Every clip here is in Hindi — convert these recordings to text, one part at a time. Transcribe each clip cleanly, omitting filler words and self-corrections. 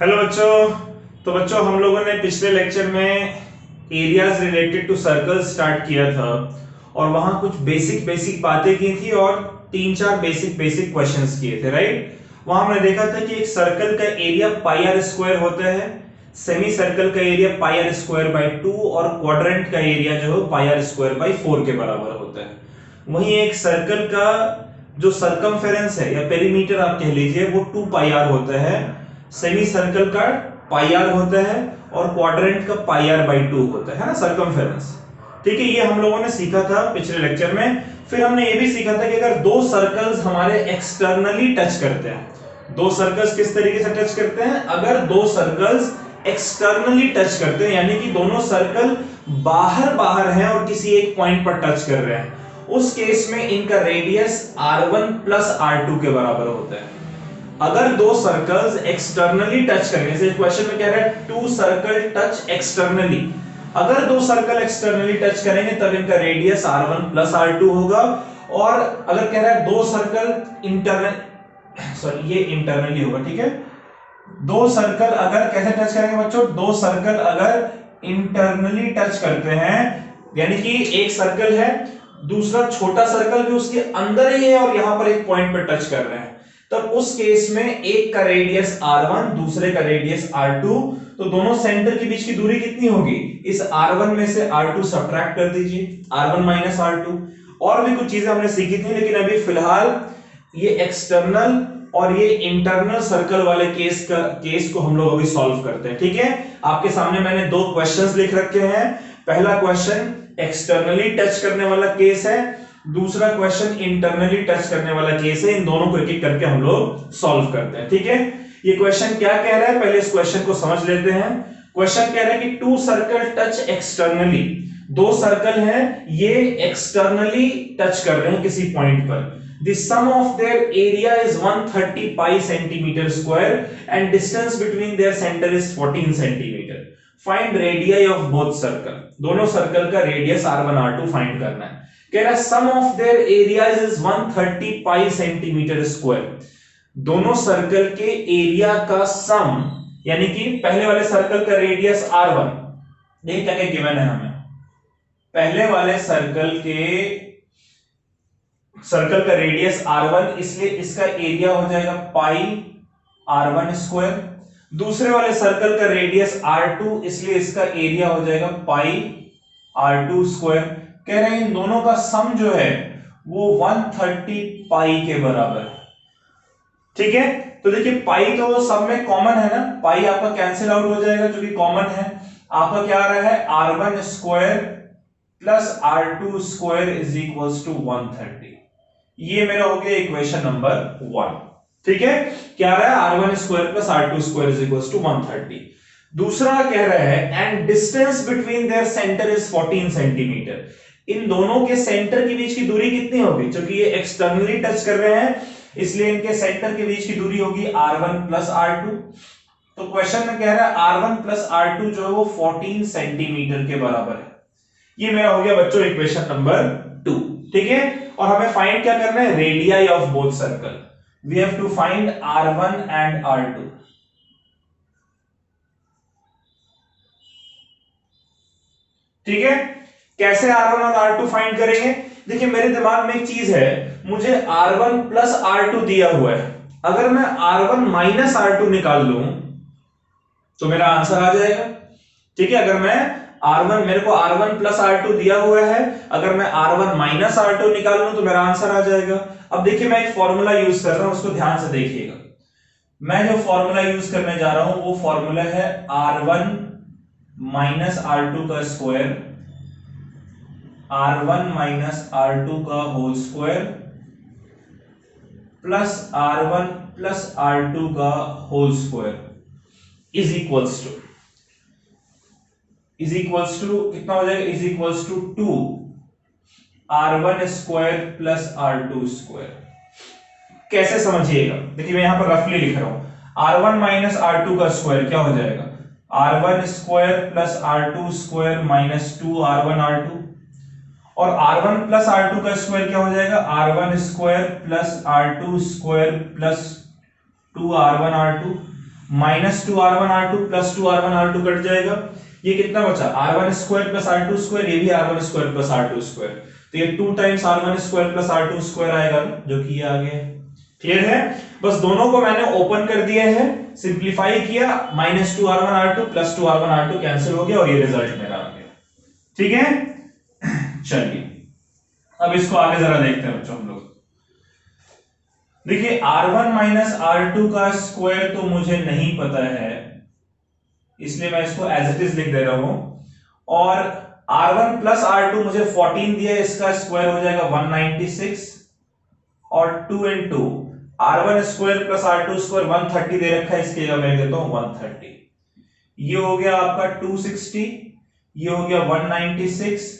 हेलो बच्चों। तो बच्चों हम लोगों ने पिछले लेक्चर में areas related to circle start किया था और वहां कुछ बेसिक बेसिक बातें की थी और तीन चार बेसिक बेसिक क्वेश्चंस किए थे, राइट। वहां हमने देखा था कि एक सर्कल का एरिया पाई आर स्क्वायर होता है, सेमी सर्कल का area pi r square by 2 और क्वाड्रेंट का एरिया जो है पाई आर स्क्वायर बाई 4 के बराबर होता है। वहीं एक सर्कल का जो सरकमफेरेंस है या पेरीमीटर आप कह लीजिए वो 2 पाई आर होता है, सेमी सर्कल का पाई आर होता है और क्वाड्रेंट का पाई आर बाई 2 होता है ना सरकमफेरेंस। ठीक है, ये हम लोगों ने सीखा था पिछले लेक्चर में। फिर हमने ये भी सीखा था कि अगर दो सर्कल्स हमारे एक्सटर्नली टच करते हैं, दो सर्कल्स किस तरीके से टच करते हैं, अगर दो सर्कल्स एक्सटर्नली टच करते हैं यानी कि दोनों सर्कल बाहर बाहर हैं और किसी एक पॉइंट पर टच कर रहे हैं, उस केस में इनका रेडियस r1 प्लस r2 के बराबर होता है। अगर दो सर्कल्स एक्सटर्नली टच करेंगे, जैसे क्वेश्चन में कह रहा है टू सर्कल टच एक्सटर्नली, अगर दो सर्कल एक्सटर्नली टच करेंगे तब इनका रेडियस r1 प्लस r2 होगा। और अगर कह रहा है दो सर्कल इंटरनल, सॉरी ये इंटरनली होगा, ठीक है। दो सर्कल अगर कैसे टच करेंगे बच्चों, दो सर्कल अगर इंटरनली टच करते हैं यानी कि एक सर्कल है, दूसरा छोटा सर्कल भी उसके अंदर ही है और यहां पर एक पॉइंट पर टच कर रहे हैं, तब उस केस में एक का रेडियस r1 दूसरे का रेडियस r2, तो दोनों सेंटर के बीच की दूरी कितनी होगी, इस r1 में से r2 सब्ट्रैक्ट कर दीजिए, r1 माइनस r2। और भी कुछ चीजें हमने सीखी थी लेकिन अभी फिलहाल ये एक्सटर्नल और ये इंटरनल सर्कल वाले केस को हम लोग अभी सॉल्व करते हैं, ठीक है। आपके सामने मैंने दो क्वेश्चंस लिख रखे हैं। पहला क्वेश्चन एक्सटर्नली टच करने वाला केस है, दूसरा क्वेश्चन इंटरनली टच करने वाला केस है। इन दोनों को एक एक करके हम लोग सॉल्व करते हैं, ठीक है। ये क्वेश्चन क्या कह रहा है, पहले इस क्वेश्चन को समझ लेते हैं। क्वेश्चन कह रहा है कि टू सर्कल टच एक्सटर्नली, दो सर्कल हैं ये एक्सटर्नली टच कर रहे हैं किसी पॉइंट पर। The sum of their area is 130 pi centimeter square and distance between their center is 14 centimeter. Find radii of both circle. दोनों सर्कल का रेडियस r1 r2 फाइंड करना है। कह रहा है sum of their areas is 130 pi centimeter square. दोनों सर्कल के एरिया का सम यानी कि पहले वाले सर्कल का रेडियस r1, देखिए क्या क्या गिवन है हमें। पहले वाले सर्कल का रेडियस r1, इसलिए इसका एरिया हो जाएगा पाई r1 स्क्वायर। दूसरे वाले सर्कल का रेडियस r2, इसलिए इसका एरिया हो जाएगा पाई r2 स्क्वायर। कह रहे हैं इन दोनों का सम जो है वो 130 पाई के बराबर है, ठीक है। तो देखिए पाई तो सब में कॉमन है ना, पाई आपका कैंसिल आउट हो जाएगा जो कि कॉमन है। आपका क्या आ रहा है, r1 square plus r2 square is equals to 130। ये मेरा हो गया इक्वेशन नंबर 1, ठीक है। क्या आ रहा है, r1 square plus r2 square is equals to 130। दूसरा कह रहा है and distance between their centre is 14 centimetre. इन दोनों के सेंटर के बीच की दूरी कितनी होगी, क्योंकि ये एक्सटर्नली टच कर रहे हैं इसलिए इनके सेंटर के बीच की दूरी होगी r1 प्लस r2। तो क्वेश्चन में कह रहा है r1 प्लस r2 जो है वो 14 सेंटीमीटर के बराबर है। ये मेरा हो गया बच्चों इक्वेशन नंबर 2, ठीक है। और हमें फाइंड क्या करना है, radii of both circle. We have to find r1 and r2। ठीक है, कैसे r1 और r2 फाइंड करेंगे। देखिए मेरे दिमाग में एक चीज है, मुझे r1 प्लस r2 दिया हुआ है, अगर मैं r1 माइनस r2 निकाल लूं तो मेरा आंसर आ जाएगा, ठीक है। अगर मैं r1, मेरे को r1 प्लस r2 दिया हुआ है, अगर मैं r1 माइनस r2 निकाल लूं तो मेरा आंसर आ जाएगा। अब देखिए मैं एक फॉर्मूला यूज कर रहा हूं, उसको ध्यान से देखिएगा। मैं जो फॉर्मूला यूज करने जा रहा हूं वो फॉर्मूला है r1 माइनस r2 का स्क्वायर, r1 माइनस r2 का whole square plus r1 plus r2 का whole square is equals to कितना हो जाएगा, is equals to 2 r1 square plus r2 square. कैसे समझिएगा, देखिए मैं यहां पर रफली लिख रहा हूं, r1 माइनस r2 का स्क्वायर क्या हो जाएगा, r1 square plus r2 square minus 2 r1 r2, और r1 प्लस r2 का स्क्वायर क्या हो जाएगा, r1 square plus r2 square plus 2 r1 r2। Minus 2r1r2 plus 2r1r2 cut जाएगा, ये कितना बचा r1 square plus r2 square, ये भी r1 square plus r2 square, तो ये 2 times r1 square plus r2 square आएगा, जो कि ये आ गया। क्लियर है? बस दोनों को मैंने ओपन कर दिया है, सिंप्लीफाई किया, minus 2r1r2 plus 2r1r2 cancel हो गया और ये रिजल्ट मेरा आ गया। ठीक है, चलिए अब इसको आगे जरा देखते हैं बच्चों हम लोग। देखिए r1 माइनस r2 का स्क्वायर तो मुझे नहीं पता है, इसलिए मैं इसको एज इट इज लिख दे रहा हूं, और r1 प्लस r2 मुझे 14 दिया है, इसका स्क्वायर हो जाएगा 196, और 2 into r1 square plus r2 square 130 दे रखा है, इसके जगह मैं देता हूं 130, ये हो गया आपका 260, ये हो गया 196,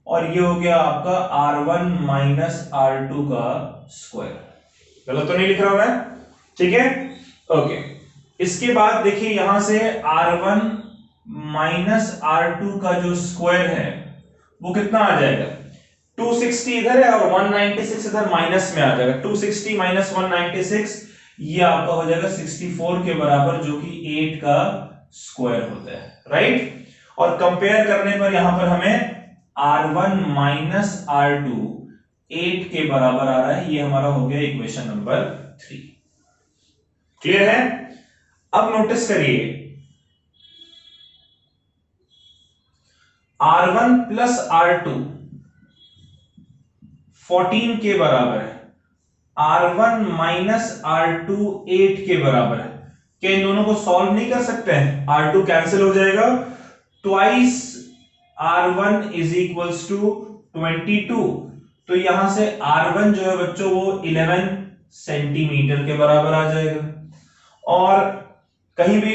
और ये हो गया आपका r1 माइनस r2 का स्क्वायर। गलत तो नहीं लिख रहा मैं? ठीक है, ओके। इसके बाद देखिए यहां से r1 माइनस r2 का जो स्क्वायर है वो कितना आ जाएगा, 260 इधर है और 196 इधर माइनस में आ जाएगा, 260 माइनस 196 ये आपका हो जाएगा 64 के बराबर, जो कि 8 का स्क्वायर होता है, राइट। और कंपेयर करने पर यहां पर हमें r1 माइनस r2 8 के बराबर आ रहा है, ये हमारा हो गया इक्वेशन नंबर 3। क्लियर है? अब नोटिस करिए r1 प्लस r2 14 के बराबर है, r1 माइनस r2 8 के बराबर है। क्या इन दोनों को सॉल्व नहीं कर सकते हैं? r2 कैंसिल हो जाएगा, twice r1 is equals to 22, तो यहां से r1 जो है बच्चों वो 11 सेंटीमीटर के बराबर आ जाएगा। और कहीं भी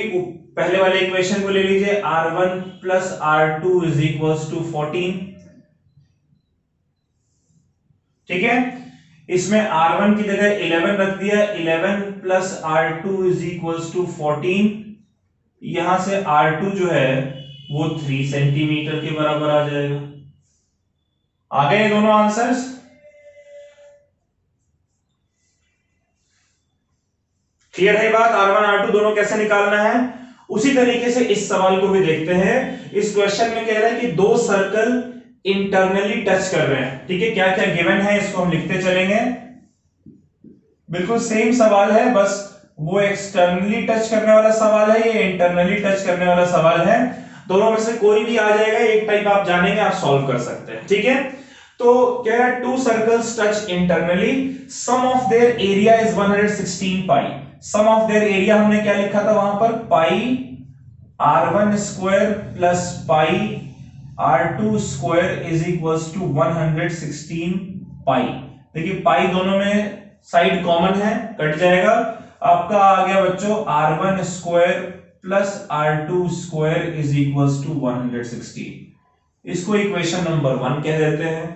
पहले वाले इक्वेशन को ले लीजिए, r1 plus r2 is equals to 14, ठीक है। इसमें r1 की जगह 11 रख दिया, 11 plus r2 is equals to 14, यहां से r2 जो है वो 3 सेंटीमीटर के बराबर आ जाएगा। आ गए दोनों आंसर्स? क्लियर है बात? r1 r2 दोनों कैसे निकालना है? उसी तरीके से इस सवाल को भी देखते हैं। इस क्वेश्चन में कह रहा है कि दो सर्कल इंटरनली टच कर रहे हैं, ठीक है। क्या क्या गिवन है इसको हम लिखते चलेंगे। बिल्कुल सेम सवाल है, बस वो एक्सटर्नली टच करने वाला सवाल है, ये इंटरनली टच करने वाला सवाल है। दोनों में से कोई भी आ जाएगा, एक टाइप आप जानेंगे, आप सॉल्व कर सकते हैं, ठीक है। तो कह रहा है two circles touch internally, sum of their area is 116 pi. Sum of their area हमने क्या लिखा था वहां पर, pi r1 square plus pi r2 square is equals to 116 pi. देखिए पाई दोनों में साइड कॉमन है, कट जाएगा, आपका आ गया बच्चों r1 square plus r2 square is equals to 116। इसको इक्वेशन नंबर 1 कह देते हैं।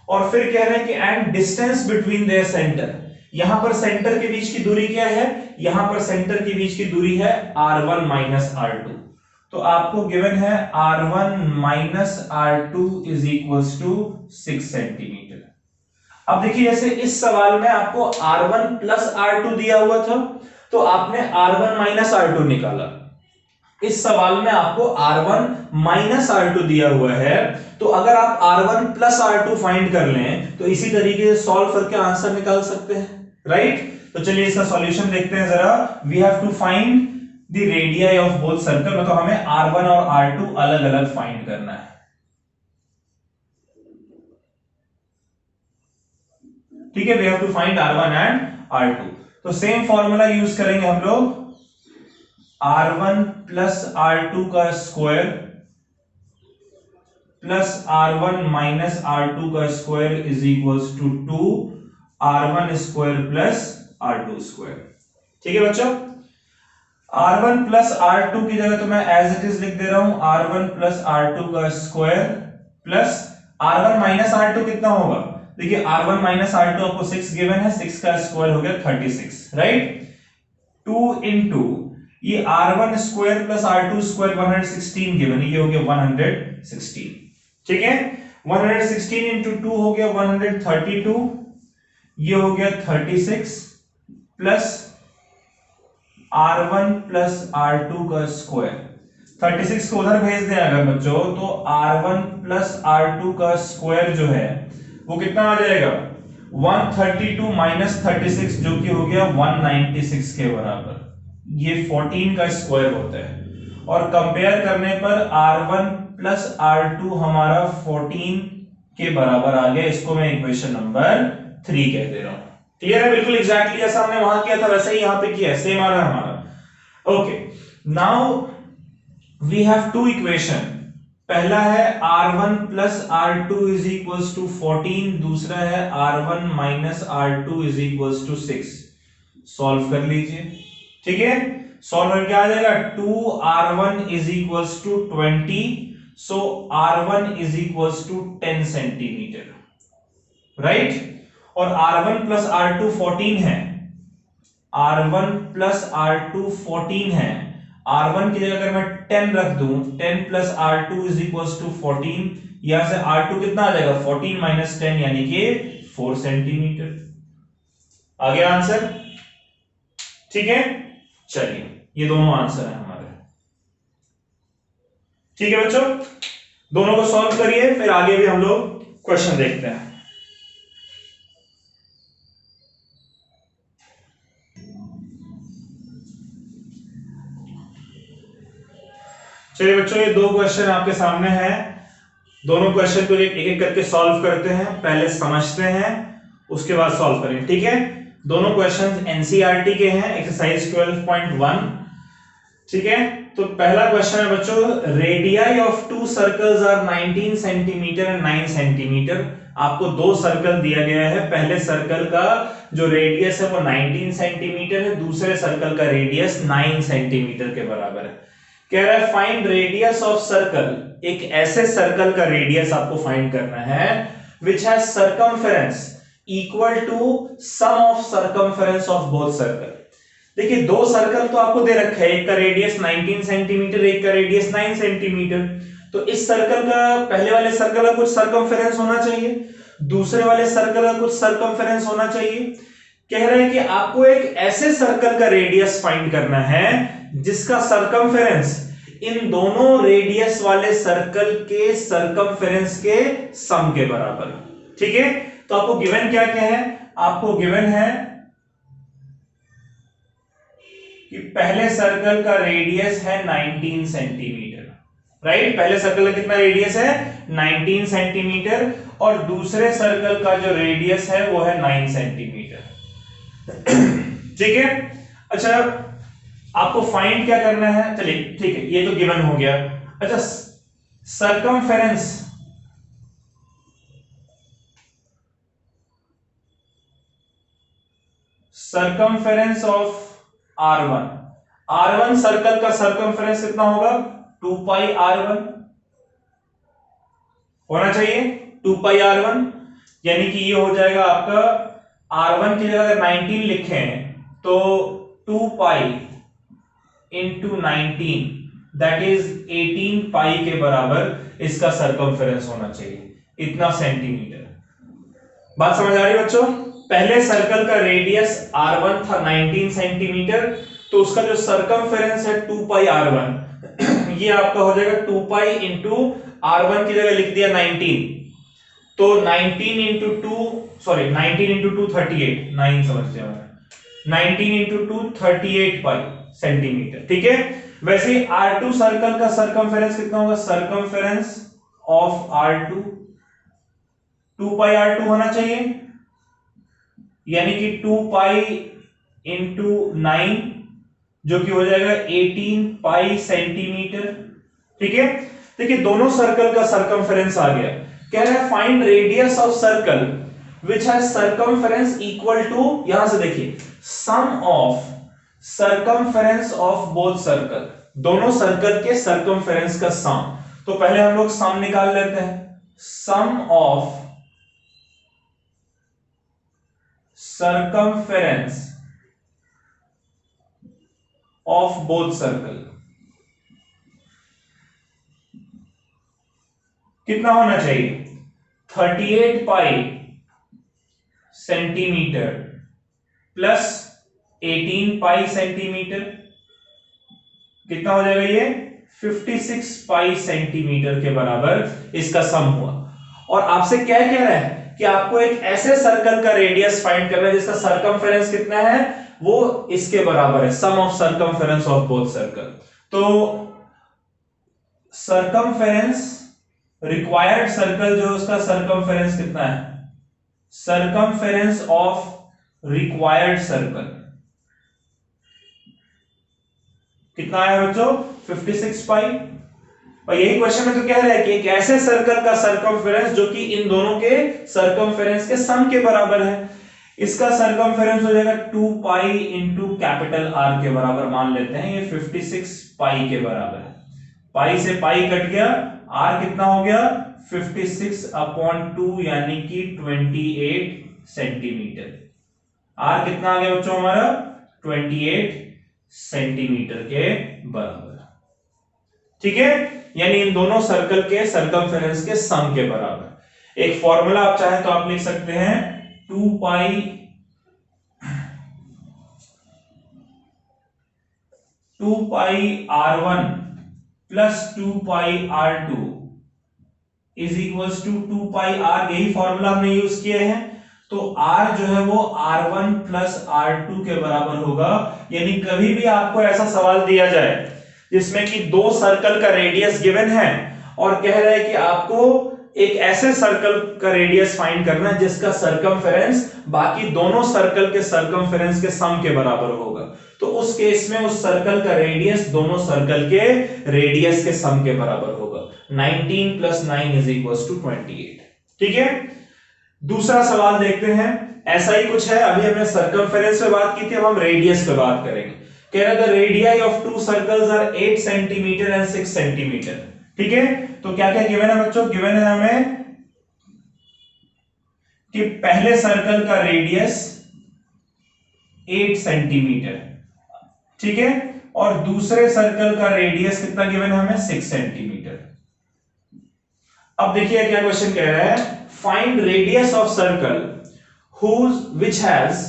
और फिर कह रहे हैं कि and distance between their centre, यहां पर सेंटर के बीच की दूरी क्या है, यहां पर सेंटर के बीच की दूरी है r1 माइनस r2। तो आपको गिवन है r1 minus r2 is equals to 6 centimetre. अब देखिए जैसे इस सवाल में आपको r1 प्लस r2 दिया हुआ था, तो आपने r1 माइनस r2 निकाला। इस सवाल में आपको r1 माइनस r2 दिया हुआ है, तो अगर आप r1 प्लस r2 फाइंड कर लें तो इसी तरीके से सॉल्व करके आंसर निकाल सकते हैं, राइट। तो चलिए इसका सॉल्यूशन देखते हैं जरा। We have to find the radii of both circle, मतलब हमें r1 और r2 अलग अलग फाइंड करना है, ठीक है। We have to find r1 and r2। तो सेम फॉर्मूला यूज करेंगे हम लोग, r1 प्लस r2 का square plus r1 minus r2 का square is equals to 2 r1 square plus r2 square, ठीक है बच्चों। r1 प्लस r2 की जगह तो मैं एज इट इज लिख दे रहा हूं, r1 प्लस r2 का square plus r1 minus r2 कितना होगा, देखिए r1 माइनस r2 आपको 6 गिवन है, 6 का स्क्वायर हो गया 36, राइट। 2 इंटू ये r1 square plus r2 square 116 given, ये हो गया 116, ठीक है। 116 इंटू 2 हो गया 132, ये हो गया 36 प्लस R1 प्लस R2 का स्क्वायर। 36 को उधर भेज दें अगर बच्चों, तो R1 प्लस R2 का स्क्वायर जो है वो कितना आ जाएगा, 132 माइनस 36, जो कि हो गया 196 के बराबर। ये 14 का स्क्वायर होता है। और कंपेयर करने पर R1 प्लस R2 हमारा 14 के बराबर आ गया। इसको मैं इक्वेशन नंबर 3 कह दे रहा हूं। क्लियर है? बिल्कुल एग्जैक्टली जैसा हमने वहां किया था वैसे ही यहां पे किया है, सेम आ रहा है हमारा। Okay, now we have two equation. पहला है R1 plus R2 is equals to 14, दूसरा है R1 minus R2 is equals to 6। Solve कर लीजिए। ठीक है, सॉल्व करके आ जाएगा 2R1 is equals to 20, so R1 is equals to 10 centimetre, right. और R1 प्लस R2 14 है, R1 प्लस R2 14 है। R1 की जगह अगर मैं 10 रख दूं, 10 plus R2 is equals to 14, यहां से R2 कितना आ जाएगा, 14 माइनस 10 यानी कि 4 सेंटीमीटर। आ गया आंसर? ठीक है, चलिए ये दोनों आंसर है हमारे। ठीक है बच्चों, दोनों को सॉल्व करिए, फिर आगे भी हम लोग क्वेश्चन देखते हैं। चलिए बच्चों, ये दो क्वेश्चन आपके सामने हैं। दोनों क्वेश्चन को एक एक करके सॉल्व करते हैं। पहले समझते हैं, उसके बाद सॉल्व करेंगे। ठीक है, दोनों क्वेश्चन एनसीईआरटी के हैं, एक्सरसाइज 12.1। ठीक है, तो पहला क्वेश्चन है बच्चों, radii of two circles are 19 centimetre and 9 centimetre. आपको दो सर्कल दिया गया है। पहले सर्कल का जो रेडियस है वो 19 सेंटीमीटर है, दूसरे सर्कल का रेडियस 9 सेंटीमीटर के बराबर है। कह रहा है फाइंड रेडियस ऑफ सर्कल। एक ऐसे सर्कल का रेडियस आपको फाइंड करना है which has circumference equal to sum of circumference of both circle. देखिए, दो सर्कल तो आपको दे रखा है, एक का रेडियस 19 सेंटीमीटर, एक का रेडियस 9 सेंटीमीटर। तो इस सर्कल का, पहले वाले सर्कल का कुछ सर्कमफेरेंस होना चाहिए, दूसरे वाले सर्कल का कुछ सर्कमफेरेंस होना चाहिए। कह रहे हैं कि आपको एक ऐसे सर्कल का रेडियस फाइंड करना है जिसका सर्कमफेरेंस इन दोनों रेडियस वाले सर्कल के सर्कमफेरेंस के सम के बराबर। ठीक है, तो आपको गिवन क्या क्या है, आपको गिवन है कि पहले सर्कल का रेडियस है 19 सेंटीमीटर, राइट। पहले सर्कल का कितना रेडियस है, 19 सेंटीमीटर, और दूसरे सर्कल का जो रेडियस है वो है 9 सेंटीमीटर। ठीक है, अच्छा आपको फाइंड क्या करना है, चलिए ठीक है, ये तो गिवन हो गया। अच्छा, circumference circumference of R1। R1 circle का सर्कमफेरेंस कितना होगा, 2 पाई R1 होना चाहिए, 2 पाई R1, यानी कि ये हो जाएगा आपका R1 की जगह अगर 19 लिखे हैं तो 2 पाई इंटू 19 दैट इज 18 पाई के बराबर इसका सर्कमफेरेंस होना चाहिए, इतना सेंटीमीटर। बात समझ आ रही बच्चों? पहले सर्कल का रेडियस R1 था 19 सेंटीमीटर, तो उसका जो सर्कमफेरेंस है 2 पाई R1 ये आपका हो जाएगा 2 पाई इंटू R1 की जगह लिख दिया 19, तो 19 इंटू 2 सॉरी 19 इंटू 2 38, 9 समझते हैं 19 इंटू 2 38 पाई सेंटीमीटर। ठीक है, वैसे ही R2 सर्कल का सर्कमफेरेंस कितना होगा, circumference of R2 2 pi R2 होना चाहिए, यानी कि 2 पाई इंटू 9 जो कि हो जाएगा 18 पाई सेंटीमीटर। ठीक है, देखिए दोनों सर्कल का सर्कमफेरेंस आ गया। कह रहा है find radius of circle which has circumference equal to, यहां से देखिए, sum of circumference of both circle, दोनों सर्कल के सर्कमफेरेंस का सम। तो पहले हम लोग सम निकाल लेते हैं, sum of circumference of both circle कितना होना चाहिए, 38 pi centimetre plus 18 pi centimetre. कितना हो जाएगा ये 56 पाई सेंटीमीटर के बराबर इसका सम हुआ। और आपसे क्या कह रहा है कि आपको एक ऐसे सर्कल का रेडियस फाइंड करना है जिसका सरकमफेरेंस कितना है, वो इसके बराबर है, sum of circumference of both circle. तो सरकमफेरेंस रिक्वायर्ड सर्कल जो उसका सरकमफेरेंस कितना है, सरकमफेरेंस ऑफ रिक्वायर्ड सर्कल कितना है बच्चों 56 पाई। और यही क्वेश्चन में तो कह रहा है कि एक ऐसे सर्कल का सरकमफेरेंस जो कि इन दोनों के सरकमफेरेंस के सम के बराबर है, इसका सरकमफेरेंस हो जाएगा 2 पाई इंटू कैपिटल आर के बराबर मान लेते हैं, ये 56 पाई के बराबर है। पाई से पाई कट गया, आर कितना हो गया 56/2 यानी कि 28 सेंटीमीटर। आर कितना आ गया बच्चों हमारा 28 सेंटीमीटर के बराबर। ठीक है, यानी इन दोनों सर्कल के सरकमफेरेंस के सम के बराबर। एक फॉर्मूला आप चाहे तो आप लिख सकते हैं 2 pi r1 plus 2 pi r2 is equals to 2 pi r। यही फॉर्मूला हमने यूज किए हैं। तो r जो है वो r1 प्लस r2 के बराबर होगा। यानी कभी भी आपको ऐसा सवाल दिया जाए जिसमें कि दो सर्कल का रेडियस गिवन है और कह रहा है कि आपको एक ऐसे सर्कल का रेडियस फाइंड करना है जिसका सरकमफेरेंस बाकी दोनों सर्कल के सरकमफेरेंस के सम के बराबर होगा, तो उस केस में उस सर्कल का रेडियस दोनों सर्कल के रेडियस के सम के बराबर होगा। 19 + 9 = 28। ठीक है, दूसरा सवाल देखते हैं। ऐसा ही कुछ है, अभी हमने सरकमफेरेंस पे बात की थी, अब हम रेडियस पे बात करेंगे। कह रहा था radii of two circles are 8 centimetre and 6 centimetre. ठीक है, तो क्या क्या गिवन है बच्चों, गिवन है हमें कि पहले सर्कल का रेडियस 8 सेंटीमीटर, ठीक है, और दूसरे सर्कल का रेडियस कितना गिवन है हमें 6 सेंटीमीटर। अब देखिए क्या क्वेश्चन कह रहा है, find radius of circle which has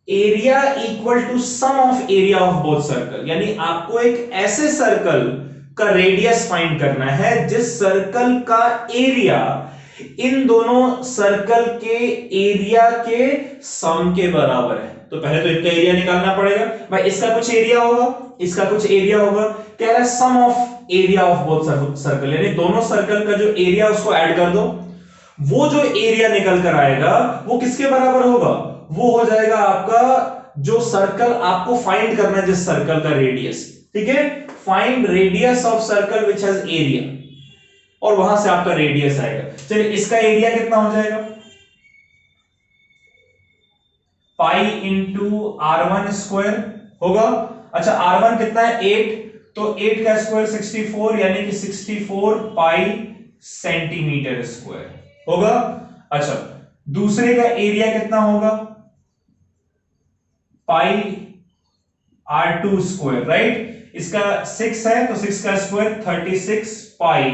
area equal to sum of area of both circle. यानी आपको एक ऐसे सर्कल का रेडियस फाइंड करना है जिस सर्कल का एरिया इन दोनों सर्कल के एरिया के सम के बराबर है। तो पहले तो इनका एरिया निकालना पड़ेगा, भाई इसका कुछ एरिया होगा, इसका कुछ एरिया होगा। कह रहा है sum of area of both circle, यानी दोनों सर्कल का जो एरिया उसको ऐड कर दो, वो जो एरिया निकल कर आएगा वो किसके बराबर होगा, वो हो जाएगा आपका जो सर्कल आपको फाइंड करना है जिस सर्कल का रेडियस। ठीक है, find radius of circle which has area, और वहां से आपका रेडियस आएगा। चलिए इसका एरिया कितना हो जाएगा, पाई इंटू r1 स्क्वायर होगा। अच्छा r1 कितना है 8, तो 8 का स्क्वायर 64 यानी कि 64 पाई सेंटीमीटर स्क्वायर होगा। अच्छा दूसरे का एरिया कितना होगा, पाई r2 स्क्वायर, राइट। इसका 6 है तो 6 का square 36 pi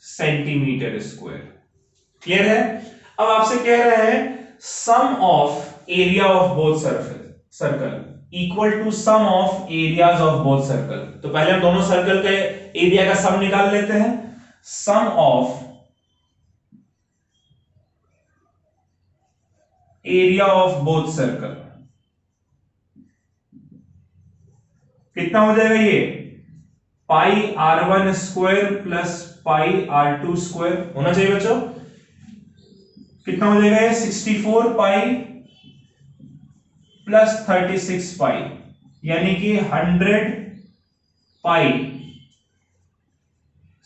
centimetre square. Clear है। अब आपसे कह रहे हैं sum of area of both circle equal to sum of areas of both circle. तो पहले हम दोनों सर्कल के एरिया का सम निकाल लेते हैं। Sum of area of both circle कितना हो जाएगा, ये pi r1 square plus pi r2 square होना चाहिए बच्चों। कितना हो जाएगा ये 64 पाई प्लस 36 पाई यानी कि 100 पाई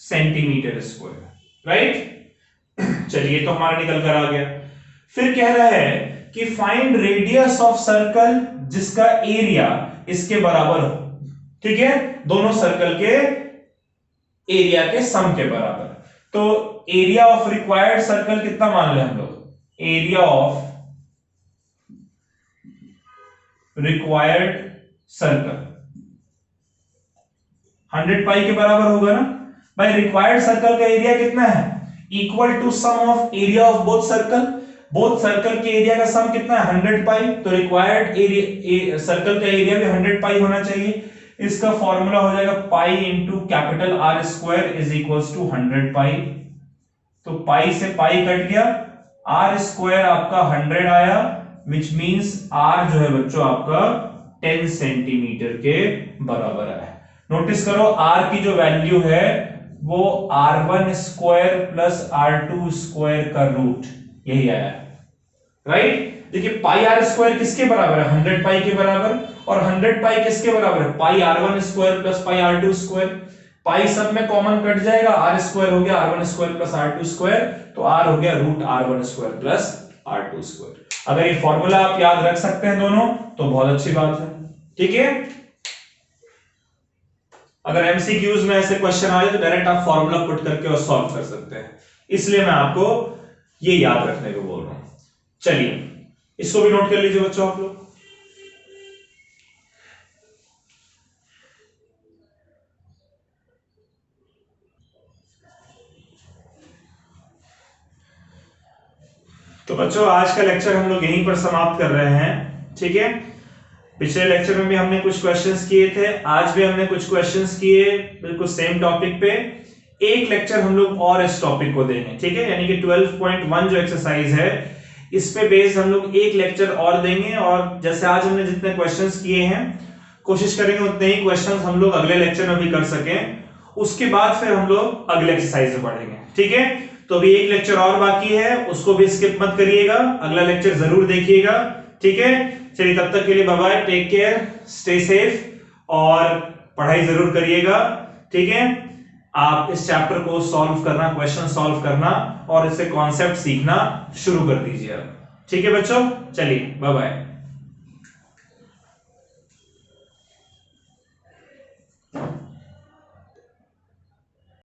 सेंटीमीटर स्क्वायर, राइट। चलिए तो हमारा निकल कर आ गया। फिर कह रहा है कि फाइंड रेडियस ऑफ सर्कल जिसका एरिया इसके बराबर हो। ठीक है, दोनों सर्कल के एरिया के सम के बराबर। तो एरिया ऑफ रिक्वायर्ड सर्कल कितना मान ले हम लोग, एरिया ऑफ रिक्वायर्ड सर्कल 100 पाई के बराबर होगा ना भाई। रिक्वायर्ड सर्कल का एरिया कितना है, equal to sum of area of both circle. Both circle के एरिया का सम कितना है 100 पाई, तो रिक्वायर्ड एरिया सर्कल का एरिया भी 100 पाई होना चाहिए। इसका फॉर्मूला हो जाएगा pi into capital R square is equals to 100 pi. तो पाई से पाई कट गया, आर स्क्वायर आपका 100 आया, विच मींस आर जो है बच्चों आपका 10 सेंटीमीटर के बराबर है। नोटिस करो आर की जो वैल्यू है वो r1 square plus r2 square का रूट यही आया, राइट। देखिए पाई आर स्क्वायर किसके बराबर है, 100 पाई के बराबर, और 100 पाई किसके बराबर है, pi r1 square plus pi r2 square. Pi सब में कॉमन कट जाएगा, r स्क्वायर हो गया r1 square plus r2 square, तो r हो गया root r1 square plus r2 square. अगर ये फॉर्मूला आप याद रख सकते हैं दोनों तो बहुत अच्छी बात है, ठीक है। अगर एमसीक्यूज में ऐसे क्वेश्चन आ जाए तो डायरेक्ट आप फॉर्मूला पुट करके और सॉल्व कर सकते हैं, इसलिए मैं आपको ये याद रखने को बोल रहा हूं। चलिए इसको भी नोट कर लीजिए बच्चों आप लोग। तो बच्चों आज का लेक्चर हम लोग यहीं पर समाप्त कर रहे हैं, ठीक है। पिछले लेक्चर में भी हमने कुछ क्वेश्चंस किए थे, आज भी हमने कुछ क्वेश्चंस किए बिल्कुल सेम टॉपिक पे। एक लेक्चर हम लोग और इस टॉपिक को देंगे, ठीक है, यानी कि 12.1 जो एक्सरसाइज है इस पे बेस्ड हम लोग एक लेक्चर और देंगे, और जैसे आज हमने जितने क्वेश्चंस किए हैं कोशिश करेंगे उतने ही क्वेश्चंस हम लोग अगले लेक्चर में भी कर सकें, उसके बाद फिर हम लोग अगले एक्सरसाइज में पढ़ेंगे, ठीक है। तो अभी एक लेक्चर और बाकी है, उसको भी स्किप मत करिएगा, अगला लेक्चर जरूर देखिएगा, ठीक है। चलिए तब तक के लिए bye bye, take care, stay safe और पढ़ाई जरूर करिएगा, ठीक है। आप इस चैप्टर को सॉल्व करना, क्वेश्चन सॉल्व करना और इससे कॉन्सेप्ट सीखना शुरू कर दीजिए, ठीक है बच्चों। चलिए बाय बाय।